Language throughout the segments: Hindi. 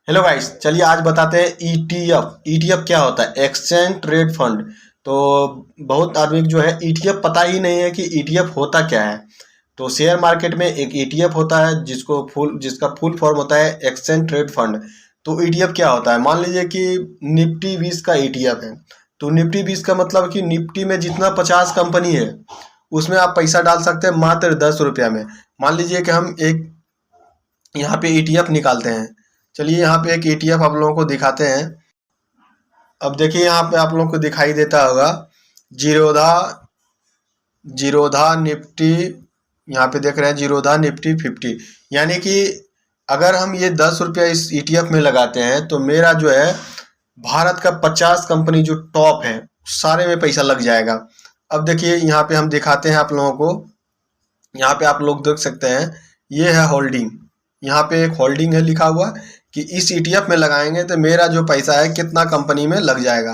हेलो गाइस, चलिए आज बताते हैं ईटीएफ। ईटीएफ क्या होता है? Exchange trade fund. तो बहुत आदमी को जो है ईटीएफ पता ही नहीं है कि ईटीएफ होता क्या है। तो शेयर मार्केट में एक ईटीएफ होता है जिसका फुल फॉर्म होता है एक्सचेंज ट्रेड फंड। तो ईटीएफ क्या होता है? मान लीजिए कि निफ्टी 20 का ईटीएफ है। तो निफ्टी 20 का मतलब कि निफ्टी में जितना 50 कंपनी है उसमें आप पैसा डाल सकते हैं मात्र 10 रुपया में। मान लीजिए कि हम एक यहाँ पे ईटीएफ निकालते हैं। चलिए यहाँ पे एक ईटीएफ आप लोगों को दिखाते हैं। अब देखिए यहाँ पे आप लोगों को दिखाई देता होगा जीरोधा जीरोधा निफ्टी। यहाँ पे देख रहे हैं जीरोधा निफ्टी 50। यानी कि अगर हम ये 10 रुपया इस ईटीएफ में लगाते हैं तो मेरा जो है भारत का 50 कंपनी जो टॉप है सारे में पैसा लग जाएगा। अब देखिए यहाँ पे हम दिखाते हैं आप लोगों को। यहाँ पे आप लोग देख सकते हैं ये है होल्डिंग। यहाँ पे एक होल्डिंग है लिखा हुआ कि इस ईटीएफ में लगाएंगे तो मेरा जो पैसा है कितना कंपनी में लग जाएगा।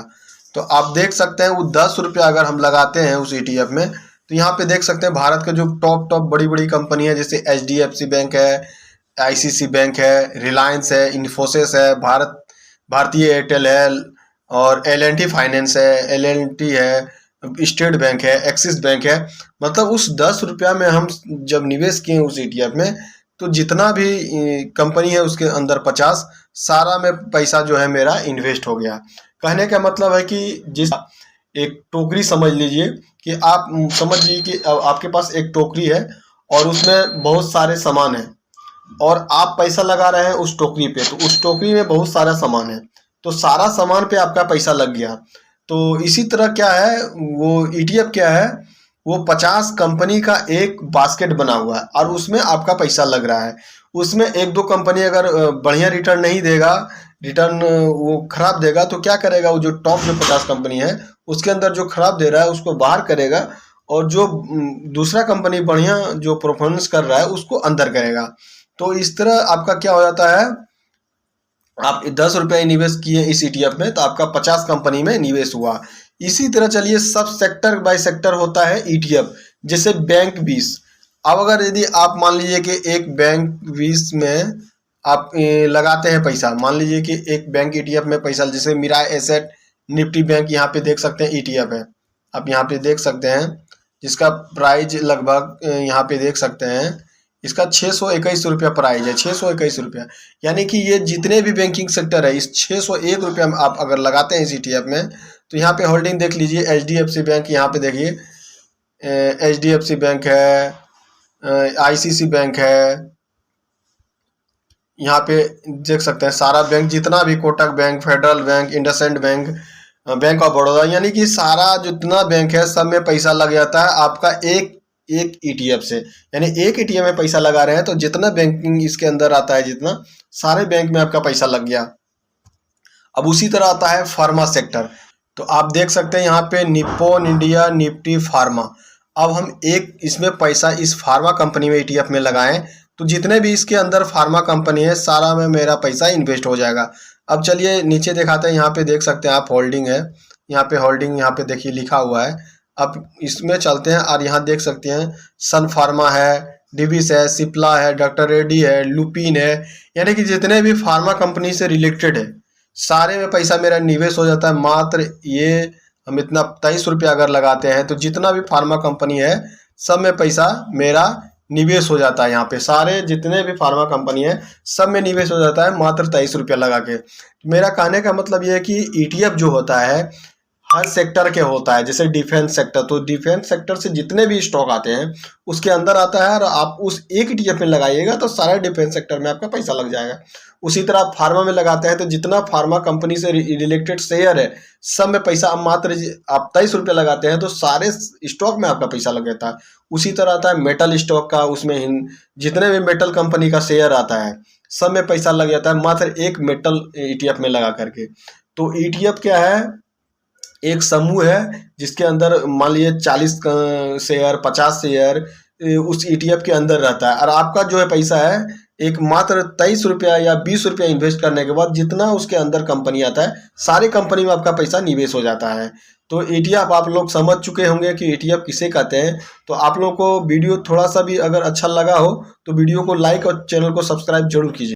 तो आप देख सकते हैं वो 10 रुपया अगर हम लगाते हैं उस ईटीएफ में तो यहाँ पे देख सकते हैं भारत के जो टॉप टॉप बड़ी बड़ी कंपनी है जैसे एचडीएफसी बैंक है, आईसीसी बैंक है, रिलायंस है, इन्फोसिस है, भारतीय एयरटेल है और एल&टी फाइनेंस है, एल&टी है, स्टेट बैंक है, एक्सिस बैंक है। मतलब उस 10 रुपया में हम जब निवेश किए उस ईटीएफ में तो जितना भी कंपनी है उसके अंदर 50 सारा में पैसा जो है मेरा इन्वेस्ट हो गया। कहने का मतलब है कि जिस एक टोकरी समझ लीजिए कि आप समझिए कि आपके पास एक टोकरी है और उसमें बहुत सारे सामान हैं और आप पैसा लगा रहे हैं उस टोकरी पे। तो उस टोकरी में बहुत सारा सामान है तो सारा सामान पे आपका पैसा लग गया। तो इसी तरह क्या है वो ईटीएफ क्या है, वो 50 कंपनी का एक बास्केट बना हुआ है और उसमें आपका पैसा लग रहा है। उसमें एक दो कंपनी अगर बढ़िया रिटर्न नहीं देगा, रिटर्न वो खराब देगा तो क्या करेगा, वो जो टॉप जो 50 कंपनी है उसके अंदर जो खराब दे रहा है उसको बाहर करेगा और जो दूसरा कंपनी बढ़िया जो परफॉर्मेंस कर रहा है उसको अंदर करेगा। तो इस तरह आपका क्या हो जाता है, आप 10 रुपये निवेश किए इस ईटीएफ में तो आपका 50 कंपनी में निवेश हुआ। इसी तरह चलिए सब सेक्टर बाय सेक्टर होता है ईटीएफ। जैसे बैंक 20। अब अगर यदि आप मान लीजिए कि एक बैंक 20 में आप लगाते हैं पैसा, मान लीजिए कि एक बैंक ईटीएफ में पैसा, जैसे मिराय एसेट निफ्टी बैंक यहाँ पे देख सकते हैं ईटीएफ है। आप यहाँ पे देख सकते हैं जिसका प्राइज लगभग यहाँ पे देख सकते हैं इसका 621 रुपया प्राइज है, 621 रुपया। यानी कि ये जितने भी बैंकिंग सेक्टर है इस 601 रुपया में आप अगर लगाते हैं इस ईटीएफ में तो यहाँ पे होल्डिंग देख लीजिए एचडीएफसी बैंक, यहाँ पे देखिए एचडीएफसी बैंक है, आईसीसी बैंक है, यहाँ पे देख सकते हैं सारा बैंक जितना भी Kotak bank, federal bank, IndusInd bank, bank of Baroda, यानी कि सारा जितना बैंक है सब में पैसा लग जाता है आपका एक ईटीएफ से। यानी एक ईटीएफ में पैसा लगा रहे हैं तो जितना बैंकिंग इसके अंदर आता है जितना सारे बैंक में आपका पैसा लग गया। अब उसी तरह आता है फार्मा सेक्टर। तो आप देख सकते हैं यहाँ पे निप्पॉन इंडिया निफ्टी फार्मा। अब हम एक इसमें पैसा इस फार्मा कंपनी में ईटीएफ में लगाएं तो जितने भी इसके अंदर फार्मा कंपनी है सारा में मेरा पैसा इन्वेस्ट हो जाएगा। अब चलिए नीचे दिखाते हैं, यहाँ पे देख सकते हैं आप होल्डिंग है, यहाँ पे होल्डिंग यहाँ पे देखिए लिखा हुआ है। अब इसमें चलते हैं और यहाँ देख सकते हैं सन फार्मा है, डिविस है, सिप्ला है, डॉक्टर रेड्डी है, लुपिन है, यानी कि जितने भी फार्मा कंपनी से रिलेटेड है सारे में पैसा मेरा निवेश हो जाता है। मात्र ये हम इतना 23 रुपया अगर लगाते हैं तो जितना भी फार्मा कंपनी है सब में पैसा मेरा निवेश हो जाता है। यहाँ पे सारे जितने भी फार्मा कंपनी है सब में निवेश हो जाता है मात्र 23 रुपया लगा के। मेरा कहने का मतलब ये है कि ईटीएफ जो होता है हर सेक्टर के होता है। जैसे डिफेंस सेक्टर, तो डिफेंस सेक्टर से जितने भी स्टॉक आते हैं उसके अंदर आता है और आप उस एक ईटीएफ में लगाइएगा तो सारे डिफेंस सेक्टर में आपका पैसा लग जाएगा। उसी तरह आप फार्मा में लगाते हैं तो जितना फार्मा कंपनी से रिलेटेड शेयर है सब में पैसा आप मात्र आप 23 रुपया लगाते हैं तो सारे स्टॉक में आपका पैसा लग जाता है। उसी तरह आता है मेटल स्टॉक का, उसमें जितने भी मेटल कंपनी का शेयर आता है सब में पैसा लग जाता है मात्र एक मेटल ईटीएफ में लगा करके। तो ईटीएफ क्या है, एक समूह है जिसके अंदर मान लीजिए 40 शेयर 50 शेयर उस ईटीएफ के अंदर रहता है और आपका जो है पैसा है एक मात्र 23 रुपया या 20 रुपया इन्वेस्ट करने के बाद जितना उसके अंदर कंपनी आता है सारी कंपनी में आपका पैसा निवेश हो जाता है। तो ईटीएफ आप लोग समझ चुके होंगे कि ईटीएफ किसे कहते हैं। तो आप लोगों को वीडियो थोड़ा सा भी अगर अच्छा लगा हो तो वीडियो को लाइक और चैनल को सब्सक्राइब जरूर कीजिए।